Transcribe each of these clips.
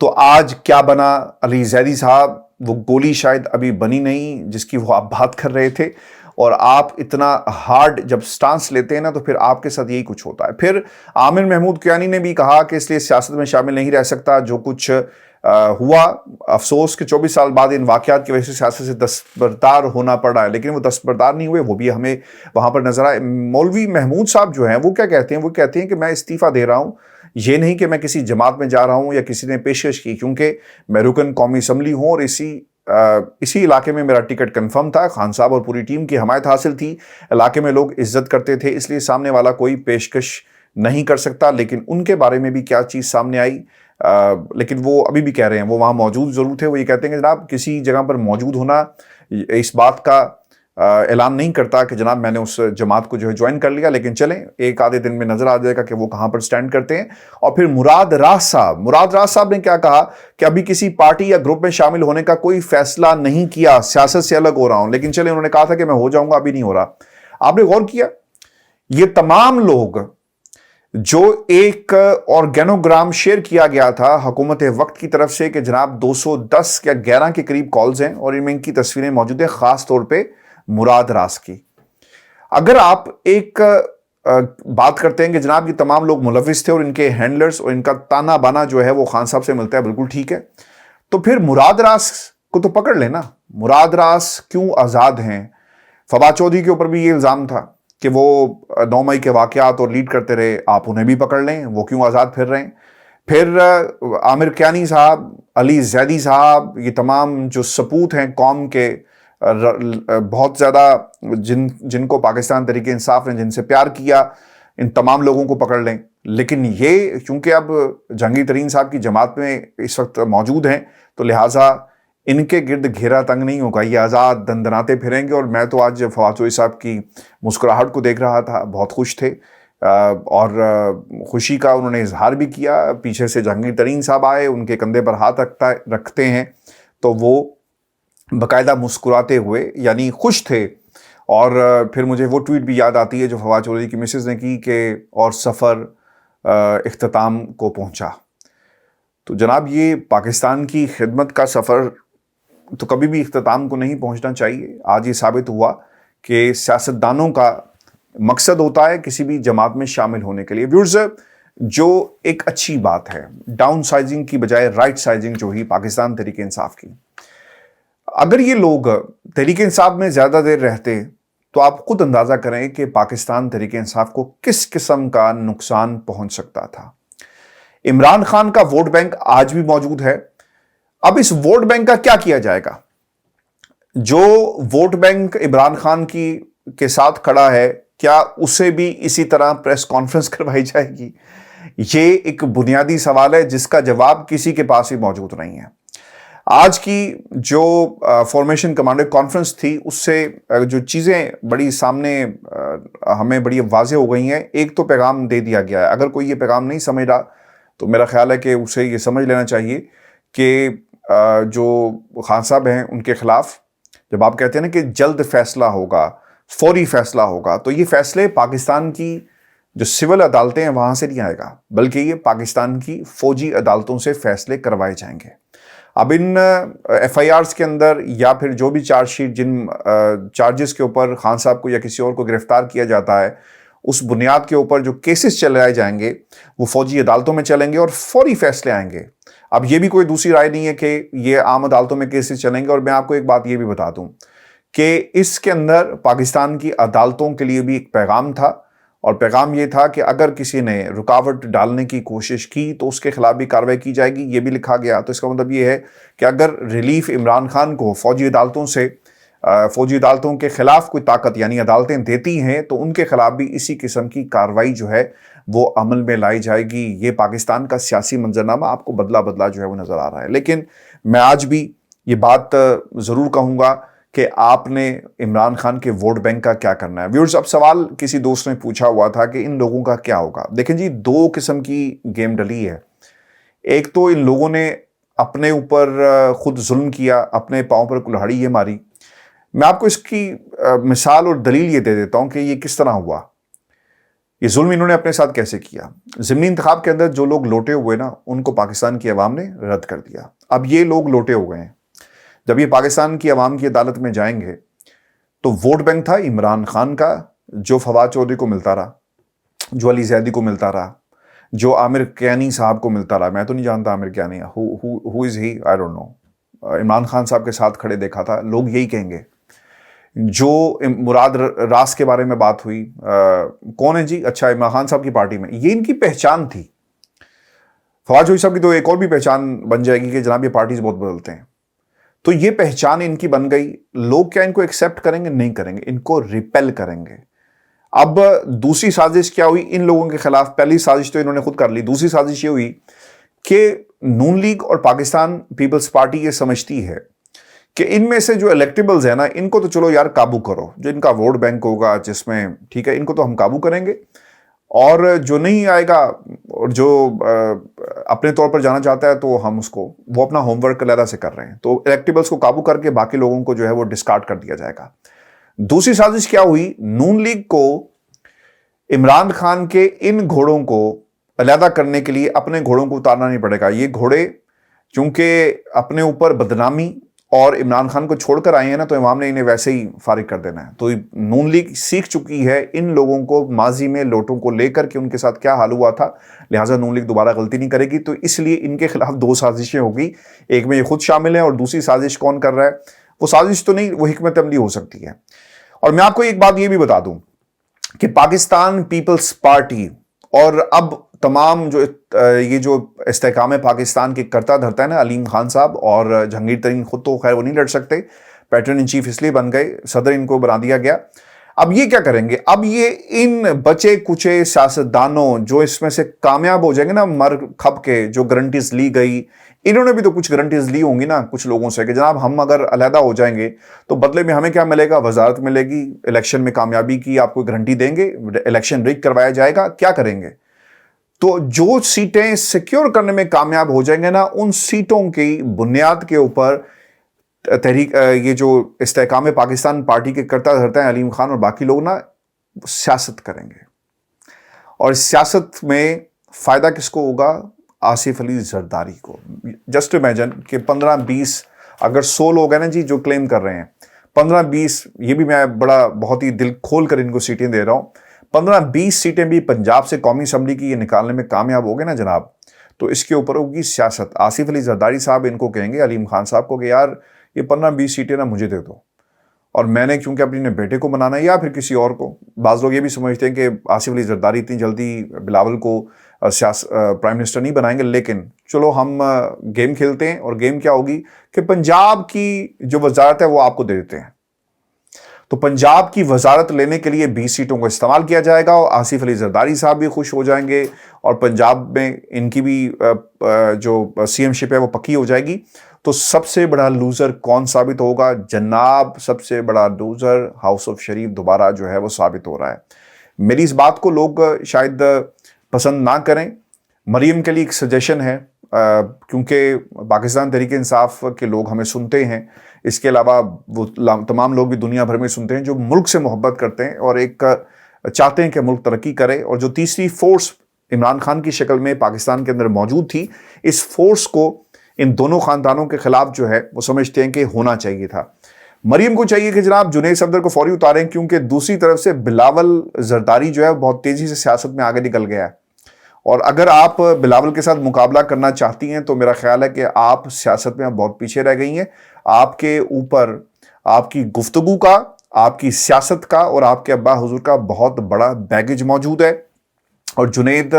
تو آج کیا بنا؟ علی زیدی صاحب، وہ گولی شاید ابھی بنی نہیں جس کی وہ آپ بات کر رہے تھے، اور آپ اتنا ہارڈ جب سٹانس لیتے ہیں نا تو پھر آپ کے ساتھ یہی کچھ ہوتا ہے۔ پھر عامر محمود کیانی نے بھی کہا کہ اس لیے سیاست میں شامل نہیں رہ سکتا، جو کچھ ہوا، افسوس کہ 24 سال بعد ان واقعات کی وجہ سے سیاست سے دستبردار ہونا پڑ رہا ہے، لیکن وہ دستبردار نہیں ہوئے، وہ بھی ہمیں وہاں پر نظر آئے۔ مولوی محمود صاحب جو ہیں وہ کیا کہتے ہیں؟ وہ کہتے ہیں کہ میں استعفیٰ دے رہا ہوں، یہ نہیں کہ میں کسی جماعت میں جا رہا ہوں یا کسی نے پیشکش کی، کیونکہ میں رکن قومی اسمبلی ہوں اور اسی علاقے میں میرا ٹکٹ کنفرم تھا، خان صاحب اور پوری ٹیم کی حمایت حاصل تھی، علاقے میں لوگ عزت کرتے تھے، اس لیے سامنے والا کوئی پیشکش نہیں کر سکتا۔ لیکن ان کے بارے میں بھی کیا چیز سامنے آئی، لیکن وہ ابھی بھی کہہ رہے ہیں، وہ وہاں موجود ضرور تھے، وہ یہ کہتے ہیں کہ جناب کسی جگہ پر موجود ہونا اس بات کا اعلان نہیں کرتا کہ جناب میں نے اس جماعت کو جو ہے جوائن کر لیا، لیکن چلیں ایک آدھے دن میں نظر آ جائے گا کہ وہ کہاں پر سٹینڈ کرتے ہیں۔ اور پھر مراد راز صاحب نے کیا کہا کہ ابھی کسی پارٹی یا گروپ میں شامل ہونے کا کوئی فیصلہ نہیں کیا، سیاست سے الگ ہو رہا ہوں، لیکن چلیں انہوں نے کہا تھا کہ میں ہو جاؤں گا، ابھی نہیں ہو رہا۔ آپ نے غور کیا یہ تمام لوگ جو ایک آرگینوگرام شیئر کیا گیا تھا حکومت وقت کی طرف سے کہ جناب 210 یا 11 کے قریب کالز ہیں اور ان میں ان کی تصویریں موجود ہیں، خاص طور پہ مراد راز کی۔ اگر آپ ایک بات کرتے ہیں کہ جناب یہ تمام لوگ ملوث تھے اور ان کے ہینڈلرز اور ان کا تانا بانا جو ہے وہ خان صاحب سے ملتا ہے، بالکل ٹھیک ہے، تو پھر مراد راز کو تو پکڑ لینا۔ مراد راز کیوں آزاد ہیں؟ فواد چودھری کے اوپر بھی یہ الزام تھا کہ وہ 9 مئی کے واقعات اور لیڈ کرتے رہے، آپ انہیں بھی پکڑ لیں، وہ کیوں آزاد پھر رہے ہیں؟ پھر عامر کیانی صاحب، علی زیدی صاحب، یہ تمام جو سپوت ہیں قوم کے، بہت زیادہ جن کو پاکستان تحریک انصاف نے جن سے پیار کیا، ان تمام لوگوں کو پکڑ لیں۔ لیکن یہ چونکہ اب جہانگیر ترین صاحب کی جماعت میں اس وقت موجود ہیں تو لہٰذا ان کے گرد گھیرا تنگ نہیں ہوگا، یہ آزاد دندناتے پھریں گے۔ اور میں تو آج فواد چودھری صاحب کی مسکراہٹ کو دیکھ رہا تھا، بہت خوش تھے، اور خوشی کا انہوں نے اظہار بھی کیا۔ پیچھے سے جہانگیر ترین صاحب آئے، ان کے کندھے پر ہاتھ رکھتے ہیں تو وہ باقاعدہ مسکراتے ہوئے یعنی خوش تھے۔ اور پھر مجھے وہ ٹویٹ بھی یاد آتی ہے جو فواد چودھری کی مسز نے کی کہ اور سفر اختتام کو پہنچا۔ تو جناب یہ پاکستان کی خدمت کا سفر تو کبھی بھی اختتام کو نہیں پہنچنا چاہیے۔ آج یہ ثابت ہوا کہ سیاستدانوں کا مقصد ہوتا ہے کسی بھی جماعت میں شامل ہونے کے لیے۔ ویورز، جو ایک اچھی بات ہے، ڈاؤن سائزنگ کی بجائے رائٹ سائزنگ جو ہی پاکستان تحریک انصاف کی، اگر یہ لوگ تحریک انصاف میں زیادہ دیر رہتے تو آپ خود اندازہ کریں کہ پاکستان تحریک انصاف کو کس قسم کا نقصان پہنچ سکتا تھا۔ عمران خان کا ووٹ بینک آج بھی موجود ہے۔ اب اس ووٹ بینک کا کیا کیا جائے گا؟ جو ووٹ بینک عمران خان کے ساتھ کھڑا ہے، کیا اسے بھی اسی طرح پریس کانفرنس کروائی جائے گی؟ یہ ایک بنیادی سوال ہے جس کا جواب کسی کے پاس بھی موجود نہیں ہے۔ آج کی جو فارمیشن کمانڈر کانفرنس تھی، اس سے جو چیزیں بڑی سامنے ہمیں بڑی واضح ہو گئی ہیں۔ ایک تو پیغام دے دیا گیا ہے، اگر کوئی یہ پیغام نہیں سمجھ رہا تو میرا خیال ہے کہ اسے یہ سمجھ لینا چاہیے کہ جو خان صاحب ہیں ان کے خلاف جب آپ کہتے ہیں نا کہ جلد فیصلہ ہوگا، فوری فیصلہ ہوگا، تو یہ فیصلے پاکستان کی جو سول عدالتیں ہیں وہاں سے نہیں آئے گا، بلکہ یہ پاکستان کی فوجی عدالتوں سے فیصلے کروائے جائیں گے۔ اب ان ایف آئی آرز کے اندر یا پھر جو بھی چارج شیٹ، جن چارجز کے اوپر خان صاحب کو یا کسی اور کو گرفتار کیا جاتا ہے، اس بنیاد کے اوپر جو کیسز چلائے جائیں گے وہ فوجی عدالتوں میں چلیں گے اور فوری فیصلے آئیں گے۔ اب یہ بھی کوئی دوسری رائے نہیں ہے کہ یہ عام عدالتوں میں کیسز چلیں گے۔ اور میں آپ کو ایک بات یہ بھی بتا دوں کہ اس کے اندر پاکستان کی عدالتوں کے لیے بھی ایک پیغام تھا، اور پیغام یہ تھا کہ اگر کسی نے رکاوٹ ڈالنے کی کوشش کی تو اس کے خلاف بھی کارروائی کی جائے گی، یہ بھی لکھا گیا۔ تو اس کا مطلب یہ ہے کہ اگر ریلیف عمران خان کو فوجی عدالتوں کے خلاف کوئی طاقت یعنی عدالتیں دیتی ہیں تو ان کے خلاف بھی اسی قسم کی کارروائی جو ہے وہ عمل میں لائی جائے گی۔ یہ پاکستان کا سیاسی منظرنامہ آپ کو بدلا جو ہے وہ نظر آ رہا ہے۔ لیکن میں آج بھی یہ بات ضرور کہوں گا کہ آپ نے عمران خان کے ووٹ بینک کا کیا کرنا ہے۔ ویورز، اب سوال کسی دوست نے پوچھا ہوا تھا کہ ان لوگوں کا کیا ہوگا۔ دیکھیں جی، دو قسم کی گیم ڈلی ہے۔ ایک تو ان لوگوں نے اپنے اوپر خود ظلم کیا، اپنے پاؤں پر کلہاڑی یہ ماری۔ میں آپ کو اس کی مثال اور دلیل یہ دے دیتا ہوں کہ یہ کس طرح ہوا۔ یہ ظلم انہوں نے اپنے ساتھ کیسے کیا؟ ضمنی انتخاب کے اندر جو لوگ لوٹے ہوئے نا ان کو پاکستان کی عوام نے رد کر دیا. اب یہ لوگ لوٹے ہو گئے ہیں. جب یہ پاکستان کی عوام کی عدالت میں جائیں گے تو ووٹ بینک تھا عمران خان کا جو فواد چودھری کو ملتا رہا, جو علی زیدی کو ملتا رہا, جو عامر کیانی صاحب کو ملتا رہا. میں تو نہیں جانتا Aamir Kiani who is he, I don't know. Imran Khan صاحب کے ساتھ کھڑے دیکھا تھا. لوگ یہی کہیں گے. جو مراد راس کے بارے میں بات ہوئی, کون ہے جی؟ اچھا عمران خان صاحب کی پارٹی میں. یہ ان کی پہچان تھی. فواد چودھری صاحب کی تو ایک اور بھی پہچان بن جائے گی کہ جناب یہ پارٹیز بہت بدلتے ہیں. تو یہ پہچان ان کی بن گئی. لوگ کیا ان کو ایکسیپٹ کریں گے؟ نہیں کریں گے, ان کو ریپیل کریں گے. اب دوسری سازش کیا ہوئی ان لوگوں کے خلاف؟ پہلی سازش تو انہوں نے خود کر لی. دوسری سازش یہ ہوئی کہ نون لیگ اور پاکستان پیپلز پارٹی یہ سمجھتی ہے کہ ان میں سے جو الیکٹیبلز ہیں نا ان کو تو چلو یار قابو کرو. جو ان کا ووٹ بینک ہوگا جس میں ٹھیک ہے ان کو تو ہم قابو کریں گے, اور جو نہیں آئے گا اور جو اپنے طور پر جانا چاہتا ہے تو ہم اس کو, وہ اپنا ہوم ورک علیحدہ سے کر رہے ہیں. تو الیکٹیبلز کو قابو کر کے باقی لوگوں کو جو ہے وہ ڈسکارڈ کر دیا جائے گا. دوسری سازش کیا ہوئی؟ نون لیگ کو عمران خان کے ان گھوڑوں کو علیحدہ کرنے کے لیے اپنے گھوڑوں کو اتارنا نہیں پڑے گا. یہ گھوڑے چونکہ اپنے اوپر بدنامی اور عمران خان کو چھوڑ کر آئے ہیں نا تو عوام نے انہیں ویسے ہی فارغ کر دینا ہے. تو نون لیگ سیکھ چکی ہے ان لوگوں کو ماضی میں لوٹوں کو لے کر کے ان کے ساتھ کیا حال ہوا تھا, لہٰذا نون لیگ دوبارہ غلطی نہیں کرے گی. تو اس لیے ان کے خلاف دو سازشیں ہوگی. ایک میں یہ خود شامل ہیں اور دوسری سازش کون کر رہا ہے؟ وہ سازش تو نہیں, وہ حکمت عملی ہو سکتی ہے. اور میں آپ کو ایک بات یہ بھی بتا دوں کہ پاکستان پیپلز پارٹی اور اب تمام یہ جو استحکام پاکستان کے کرتا دھرتا ہے نا علیم خان صاحب اور جہانگیر ترین, خود تو خیر وہ نہیں لڑ سکتے, پیٹرن ان چیف اس لیے بن گئے, صدر ان کو بنا دیا گیا. اب یہ کیا کریں گے؟ اب یہ ان بچے کچے سیاستدانوں جو اس میں سے کامیاب ہو جائیں گے نا مر کھپ کے, جو گارنٹیز لی گئی, انہوں نے بھی تو کچھ گارنٹیز لی ہوں گی نا کچھ لوگوں سے کہ جناب ہم اگر علیحدہ ہو جائیں گے تو بدلے میں ہمیں کیا ملے گا؟ وزارت ملے گی, الیکشن میں کامیابی کی آپ کو گارنٹی دیں گے, الیکشن ریگ کروایا جائے گا. کیا کریں گے؟ تو جو سیٹیں سیکیور کرنے میں کامیاب ہو جائیں گے نا ان سیٹوں کی بنیاد کے اوپر تحریک یہ جو استحکام پاکستان پارٹی کے کرتا دھرتا ہے علیم خان اور باقی لوگ نا سیاست کریں گے. اور سیاست میں فائدہ کس کو ہوگا؟ آصف علی زرداری کو. جسٹ امیجن کہ 15-20 اگر 100 لوگ ہیں نا جی جو کلیم کر رہے ہیں, 15-20 یہ بھی میں بہت ہی دل کھول کر ان کو سیٹیں دے رہا ہوں, 15-20 سیٹیں بھی پنجاب سے قومی اسمبلی کی یہ نکالنے میں کامیاب ہو گئے نا جناب, تو اس کے اوپر ہوگی سیاست. آصف علی زرداری صاحب ان کو کہیں گے علیم خان صاحب کو کہ یار یہ 15-20 سیٹیں نا مجھے دے دو, اور میں نے کیونکہ اپنے بیٹے کو بنانا ہے یا پھر کسی اور کو. بعض لوگ یہ بھی سمجھتے ہیں کہ آصف علی زرداری اتنی جلدی بلاول کو پرائم منسٹر نہیں بنائیں گے, لیکن چلو ہم گیم کھیلتے ہیں. اور گیم کیا ہوگی کہ پنجاب کی جو وزارت ہے وہ آپ کو دے دیتے ہیں. تو پنجاب کی وزارت لینے کے لیے 20 سیٹوں کو استعمال کیا جائے گا, اور آصف علی زرداری صاحب بھی خوش ہو جائیں گے, اور پنجاب میں ان کی بھی جو سی ایم شپ ہے وہ پکی ہو جائے گی. تو سب سے بڑا لوزر کون ثابت ہوگا جناب؟ سب سے بڑا لوزر ہاؤس آف شریف دوبارہ جو ہے وہ ثابت ہو رہا ہے. میری اس بات کو لوگ شاید پسند نہ کریں. مریم کے لیے ایک سجیشن ہے, کیونکہ پاکستان تحریک انصاف کے لوگ ہمیں سنتے ہیں, اس کے علاوہ وہ تمام لوگ بھی دنیا بھر میں سنتے ہیں جو ملک سے محبت کرتے ہیں اور ایک چاہتے ہیں کہ ملک ترقی کرے. اور جو تیسری فورس عمران خان کی شکل میں پاکستان کے اندر موجود تھی, اس فورس کو ان دونوں خاندانوں کے خلاف جو ہے وہ سمجھتے ہیں کہ ہونا چاہیے تھا. مریم کو چاہیے کہ جناب جنید صفدر کو فوری اتاریں, کیونکہ دوسری طرف سے بلاول زرداری جو ہے بہت تیزی سے سیاست میں آگے نکل گیا ہے. اور اگر آپ بلاول کے ساتھ مقابلہ کرنا چاہتی ہیں تو میرا خیال ہے کہ آپ سیاست میں بہت پیچھے رہ گئی ہیں. آپ کے اوپر آپ کی گفتگو کا, آپ کی سیاست کا اور آپ کے ابا حضور کا بہت بڑا بیگیج موجود ہے. اور جنید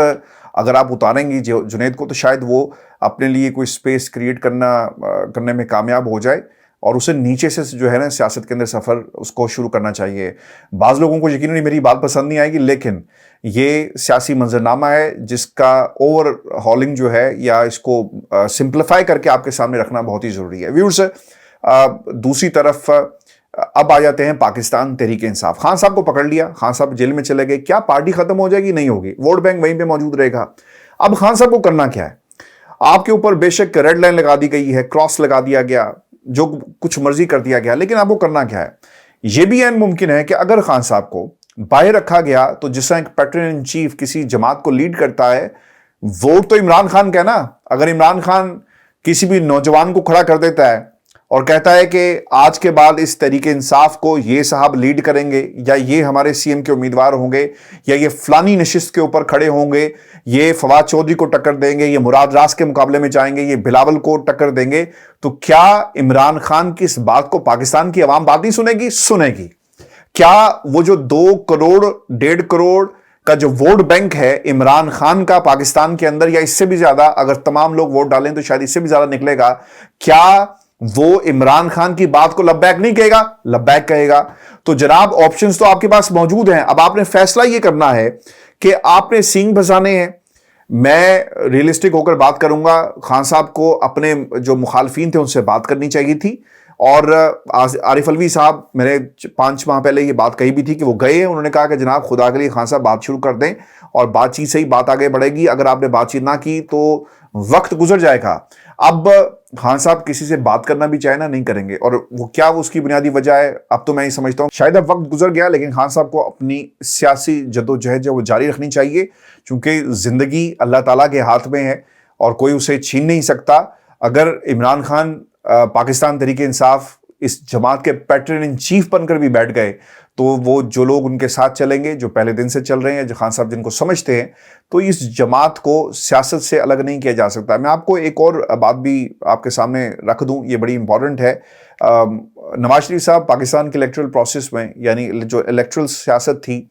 اگر آپ اتاریں گی جنید کو تو شاید وہ اپنے لیے کوئی سپیس کریٹ کرنے میں کامیاب ہو جائے, اور اسے نیچے سے جو ہے نا سیاست کے اندر سفر اس کو شروع کرنا چاہیے. بعض لوگوں کو یقیناً میری بات پسند نہیں آئے گی, لیکن یہ سیاسی منظرنامہ ہے جس کا اوور ہالنگ جو ہے یا اس کو سمپلیفائی کر کے آپ کے سامنے رکھنا بہت ہی ضروری ہے. ویورز, دوسری طرف اب آ جاتے ہیں پاکستان تحریک انصاف. خان صاحب کو پکڑ لیا, خان صاحب جیل میں چلے گئے. کیا پارٹی ختم ہو جائے گی؟ نہیں ہوگی, ووٹ بینک وہیں پہ موجود رہے گا. اب خان صاحب کو کرنا کیا ہے؟ آپ کے اوپر بے شک ریڈ لائن لگا دی گئی ہے, کراس لگا دیا گیا, جو کچھ مرضی کر دیا گیا, لیکن اب وہ کرنا کیا ہے؟ یہ بھی عین ممکن ہے کہ اگر خان صاحب کو باہر رکھا گیا تو جس طرح ایک پیٹرن ان چیف کسی جماعت کو لیڈ کرتا ہے، ووٹ تو عمران خان کا ہے نا. اگر عمران خان کسی بھی نوجوان کو کھڑا کر دیتا ہے اور کہتا ہے کہ آج کے بعد اس تحریک انصاف کو یہ صاحب لیڈ کریں گے، یا یہ ہمارے سی ایم کے امیدوار ہوں گے، یا یہ فلانی نشست کے اوپر کھڑے ہوں گے، یہ فواد چودھری کو ٹکر دیں گے، یہ مراد راز کے مقابلے میں جائیں گے، یہ بلاول کو ٹکر دیں گے، تو کیا عمران خان کی اس بات کو پاکستان کی عوام بات نہیں سنے گی؟ سنے گی. کیا وہ جو 2 کروڑ 1.5 کروڑ کا جو ووٹ بینک ہے عمران خان کا پاکستان کے اندر، یا اس سے بھی زیادہ، اگر تمام لوگ ووٹ ڈالیں تو شاید اس سے بھی زیادہ نکلے گا، کیا وہ عمران خان کی بات کو لبیک نہیں کہے گا؟ لبیک کہے گا. تو جناب آپشنز تو آپ کے پاس موجود ہیں. اب آپ نے فیصلہ یہ کرنا ہے کہ آپ نے سینگ بھسانے ہیں. میں ریئلسٹک ہو کر بات کروں گا، خان صاحب کو اپنے جو مخالفین تھے ان سے بات کرنی چاہیے تھی. اور عارف الوی صاحب، میں نے 5 ماہ پہلے یہ بات کہی بھی تھی کہ وہ گئے ہیں، انہوں نے کہا کہ جناب خدا کے لیے خان صاحب بات شروع کر دیں اور بات چیت سے ہی بات آگے بڑھے گی. اگر آپ نے بات چیت نہ کی تو وقت گزر جائے گا. اب خان صاحب کسی سے بات کرنا بھی چاہے نا نہیں کریں گے، اور وہ کیا وہ اس کی بنیادی وجہ ہے اب تو میں یہ سمجھتا ہوں شاید اب وقت گزر گیا، لیکن خان صاحب کو اپنی سیاسی جدوجہد جو وہ جاری رکھنی چاہیے، چونکہ زندگی اللہ تعالیٰ کے ہاتھ میں ہے اور کوئی اسے چھین نہیں سکتا. اگر عمران خان پاکستان تحریک انصاف اس جماعت کے پیٹرن ان چیف بن کر بھی بیٹھ گئے تو وہ جو لوگ ان کے ساتھ چلیں گے، جو پہلے دن سے چل رہے ہیں، جو خان صاحب جن کو سمجھتے ہیں، تو اس جماعت کو سیاست سے الگ نہیں کیا جا سکتا. میں آپ کو ایک اور بات بھی آپ کے سامنے رکھ دوں، یہ بڑی امپورٹنٹ ہے. نواز شریف صاحب پاکستان کے الیکٹرل پروسیس میں، یعنی جو الیکٹرل سیاست تھی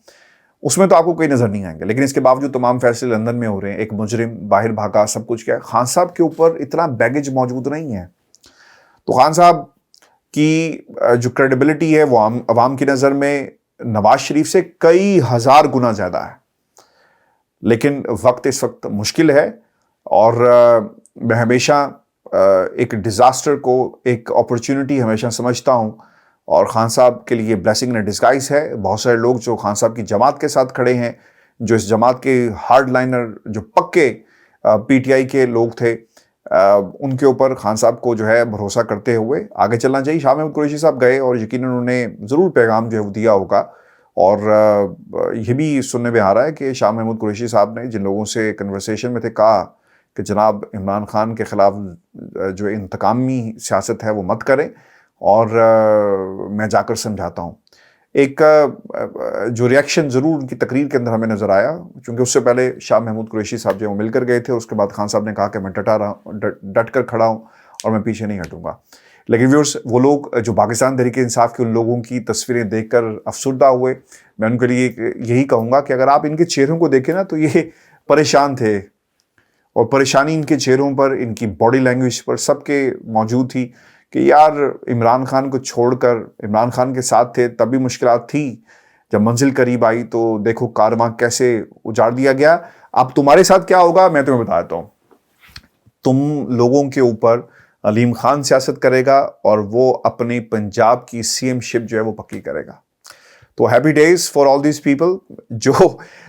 اس میں تو آپ کو کوئی نظر نہیں آئیں گے، لیکن اس کے باوجود تمام فیصلے لندن میں ہو رہے ہیں. ایک مجرم باہر بھاگا، سب کچھ کیا. خان صاحب کے اوپر اتنا بیگیج موجود نہیں ہے. تو خان صاحب کی جو کریڈیبلٹی ہے وہ عوام کی نظر میں نواز شریف سے کئی ہزار گنا زیادہ ہے. لیکن وقت اس وقت مشکل ہے، اور میں ہمیشہ ایک ڈیزاسٹر کو ایک اپرچونٹی ہمیشہ سمجھتا ہوں، اور خان صاحب کے لیے بلیسنگ ان ڈسگائز ہے. بہت سارے لوگ جو خان صاحب کی جماعت کے ساتھ کھڑے ہیں، جو اس جماعت کے ہارڈ لائنر، جو پکے پی ٹی آئی کے لوگ تھے، ان کے اوپر خان صاحب کو جو ہے بھروسہ کرتے ہوئے آگے چلنا چاہیے. شاہ محمود قریشی صاحب گئے اور یقیناً انہوں نے ضرور پیغام جو ہے وہ دیا ہوگا، اور یہ بھی سننے میں آ رہا ہے کہ شاہ محمود قریشی صاحب نے جن لوگوں سے کنورسیشن میں تھے کہا کہ جناب عمران خان کے خلاف جو انتقامی سیاست ہے وہ مت کریں، اور میں جا کر سمجھاتا ہوں. ایک جو ریاکشن ضرور ان کی تقریر کے اندر ہمیں نظر آیا، چونکہ اس سے پہلے شاہ محمود قریشی صاحب جو مل کر گئے تھے، اس کے بعد خان صاحب نے کہا کہ میں ڈٹ کر کھڑا ہوں اور میں پیچھے نہیں ہٹوں گا. لیکن ویورز، وہ لوگ جو پاکستان تحریک انصاف کے ان لوگوں کی تصویریں دیکھ کر افسردہ ہوئے، میں ان کے لیے یہی کہوں گا کہ اگر آپ ان کے چہروں کو دیکھیں نا تو یہ پریشان تھے، اور پریشانی ان کے چہروں پر، ان کی باڈی لینگویج پر سب کے موجود تھی کہ یار عمران خان کو چھوڑ کر عمران خان کے ساتھ تھے تب بھی مشکلات تھی، جب منزل قریب آئی تو دیکھو کارواں کیسے اجاڑ دیا گیا. اب تمہارے ساتھ کیا ہوگا میں تمہیں بتا دیتا ہوں. تم لوگوں کے اوپر علیم خان سیاست کرے گا، اور وہ اپنی پنجاب کی سی ایم شپ جو ہے وہ پکی کرے گا. تو happy days for all these people جو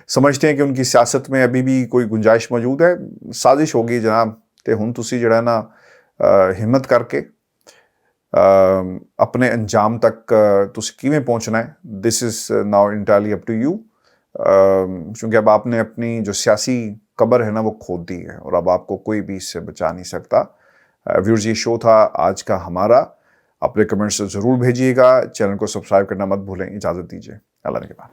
سمجھتے ہیں کہ ان کی سیاست میں ابھی بھی کوئی گنجائش موجود ہے. سازش ہوگی جناب کہ ہن تسی جڑا نا ہمت کر کے اپنے انجام تک تسی کیویں پہنچنا ہے. This is now entirely up to you, چونکہ اب آپ نے اپنی جو سیاسی قبر ہے نا وہ کھود دی ہے، اور اب آپ کو کوئی بھی اس سے بچا نہیں سکتا. ویورز، یہ شو تھا آج کا ہمارا. اپنے کمنٹس ضرور بھیجیے گا، چینل کو سبسکرائب کرنا مت بھولیں. اجازت دیجیے، اللہ نے کے بعد.